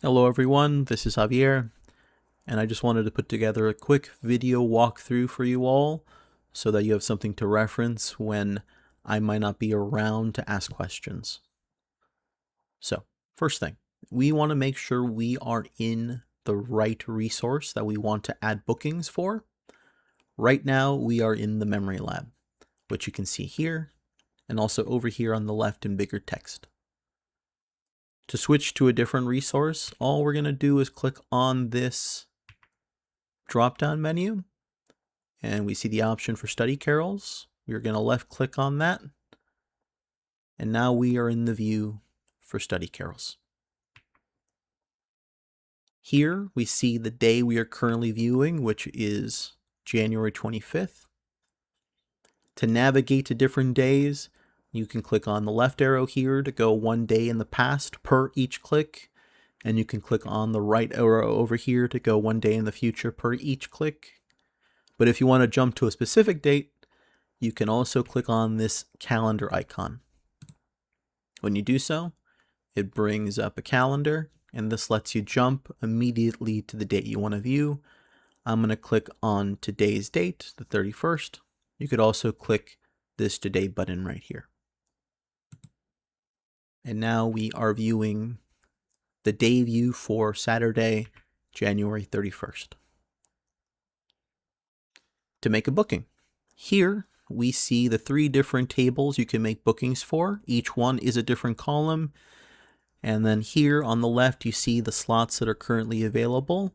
Hello everyone, this is Javier, and I just wanted to put together a quick video walkthrough for you all so that you have something to reference when I might not be around to ask questions. So, first thing, we want to make sure we are in the right resource that we want to add bookings for. Right now, we are in the memory lab, which you can see here, and also over here on the left in bigger text. To switch to a different resource, all we're going to do is click on this drop-down menu, and we see the option for Study Carrels. We're going to left click on that, and now we are in the view for Study Carrels. Here we see the day we are currently viewing, which is January 25th. To navigate to different days, you can click on the left arrow here to go one day in the past per each click, and you can click on the right arrow over here to go one day in the future per each click. But if you want to jump to a specific date, you can also click on this calendar icon. When you do so, it brings up a calendar, and this lets you jump immediately to the date you want to view. I'm going to click on today's date, the 31st. You could also click this Today button right here. And now we are viewing the day view for Saturday, January 31st. To make a booking, here we see the 3 different tables you can make bookings for. Each one is a different column. And then here on the left, you see the slots that are currently available.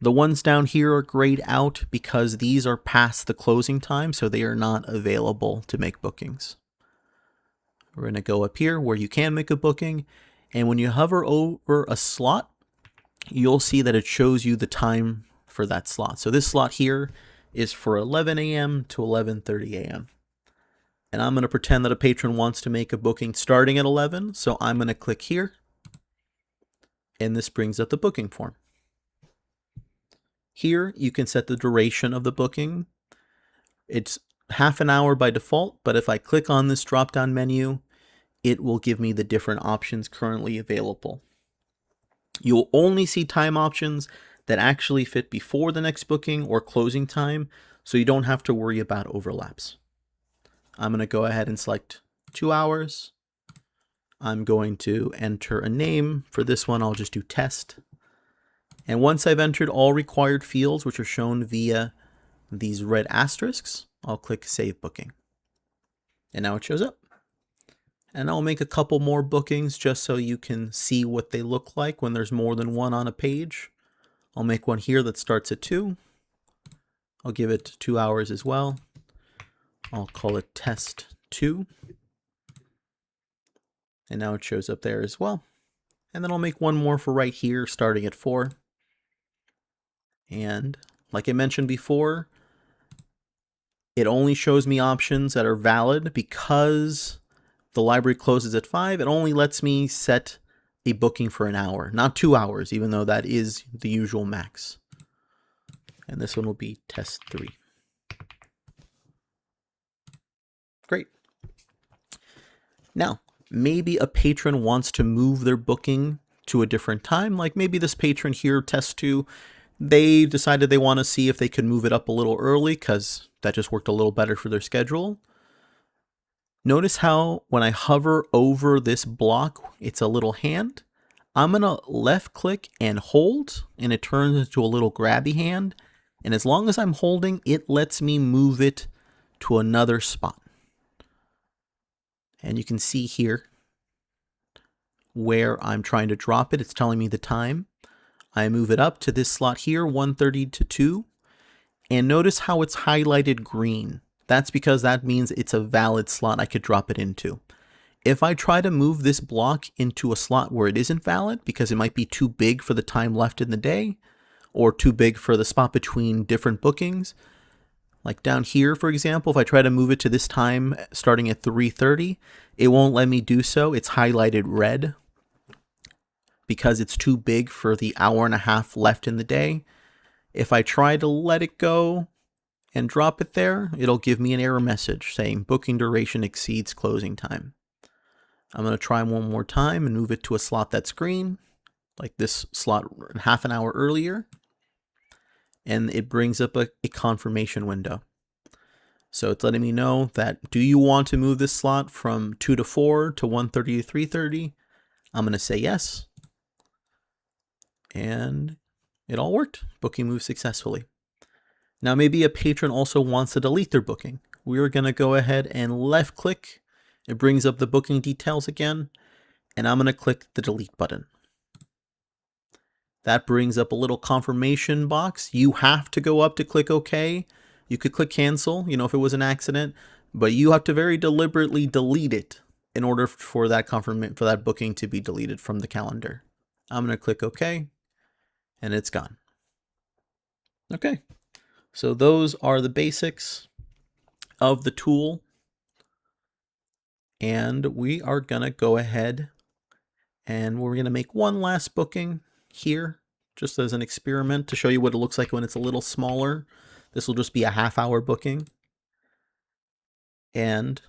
The ones down here are grayed out because these are past the closing time, so they are not available to make bookings. We're going to go up here where you can make a booking. And when you hover over a slot, you'll see that it shows you the time for that slot. So this slot here is for 11 a.m. to 11:30 a.m. And I'm going to pretend that a patron wants to make a booking starting at 11. So I'm going to click here. And this brings up the booking form. Here you can set the duration of the booking. It's half an hour by default, but if I click on this drop-down menu, it will give me the different options currently available. You'll only see time options that actually fit before the next booking or closing time, so you don't have to worry about overlaps. I'm going to go ahead and select 2 hours. I'm going to enter a name. For this one, I'll just do test. And once I've entered all required fields, which are shown via these red asterisks, I'll click Save Booking. And now it shows up. And I'll make a couple more bookings just so you can see what they look like when there's more than one on a page. I'll make one here that starts at 2. I'll give it 2 hours as well. I'll call it Test 2. And now it shows up there as well. And then I'll make one more for right here starting at 4. And like I mentioned before, it only shows me options that are valid because the library closes at 5. It only lets me set a booking for an hour, not 2 hours, even though that is the usual max. And this one will be test 3. Great. Now, maybe a patron wants to move their booking to a different time. Like maybe this patron here, test 2, they decided they want to see if they could move it up a little early because that just worked a little better for their schedule. Notice how when I hover over this block, it's a little hand. I'm going to left click and hold, and it turns into a little grabby hand. And as long as I'm holding, it lets me move it to another spot. And you can see here where I'm trying to drop it. It's telling me the time. I move it up to this slot here, 1:30 to 2. And notice how it's highlighted green. That's because that means it's a valid slot I could drop it into. If I try to move this block into a slot where it isn't valid, because it might be too big for the time left in the day, or too big for the spot between different bookings, like down here, for example, if I try to move it to this time starting at 3:30, it won't let me do so. It's highlighted red because it's too big for the hour and a half left in the day. If I try to let it go and drop it there, it'll give me an error message saying booking duration exceeds closing time. I'm going to try one more time and move it to a slot that's green. like this slot half an hour earlier, and it brings up a confirmation window. So it's letting me know that, do you want to move this slot from 2 to 4 to 1:30 to 3:30? I'm going to say yes. And it all worked. Booking moved successfully. Now maybe a patron also wants to delete their booking. We're going to go ahead and left click. It brings up the booking details again, and I'm going to click the delete button. That brings up a little confirmation box. You have to go up to click OK. You could click cancel, if it was an accident, but you have to very deliberately delete it in order for that booking to be deleted from the calendar. I'm going to click OK, and it's gone. Okay, so those are the basics of the tool, and we are going to go ahead and we're going to make one last booking here, just as an experiment to show you what it looks like when it's a little smaller. This will just be a half-hour booking. And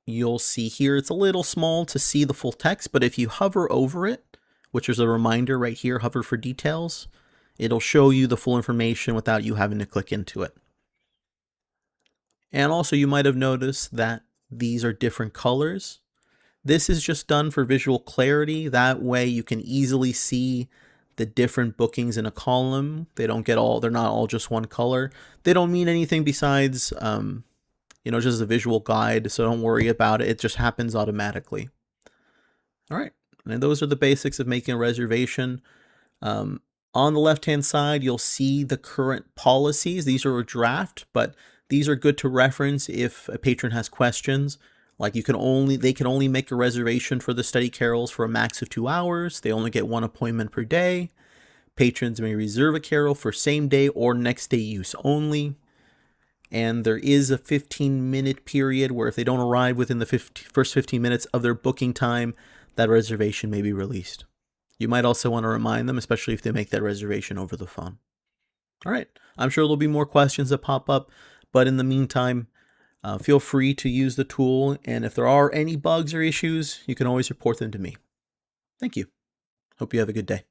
you'll see here it's a little small to see the full text, but if you hover over it, which is a reminder right here, hover for details, it'll show you the full information without you having to click into it. And also you might have noticed that these are different colors. This is just done for visual clarity. That way you can easily see the different bookings in a column. They're not all just one color. They don't mean anything besides, just a visual guide. So don't worry about it. It just happens automatically. All right. And those are the basics of making a reservation. On the left-hand side, you'll see the current policies. These are a draft, but these are good to reference if a patron has questions. Like they can only make a reservation for the study carrels for a max of 2 hours. They only get 1 appointment per day. Patrons may reserve a carrel for same day or next day use only. And there is a 15-minute period where if they don't arrive within the first 15 minutes of their booking time, that reservation may be released. You might also want to remind them, especially if they make that reservation over the phone. All right, I'm sure there'll be more questions that pop up, but in the meantime, feel free to use the tool, and if there are any bugs or issues, you can always report them to me. Thank you. Hope you have a good day.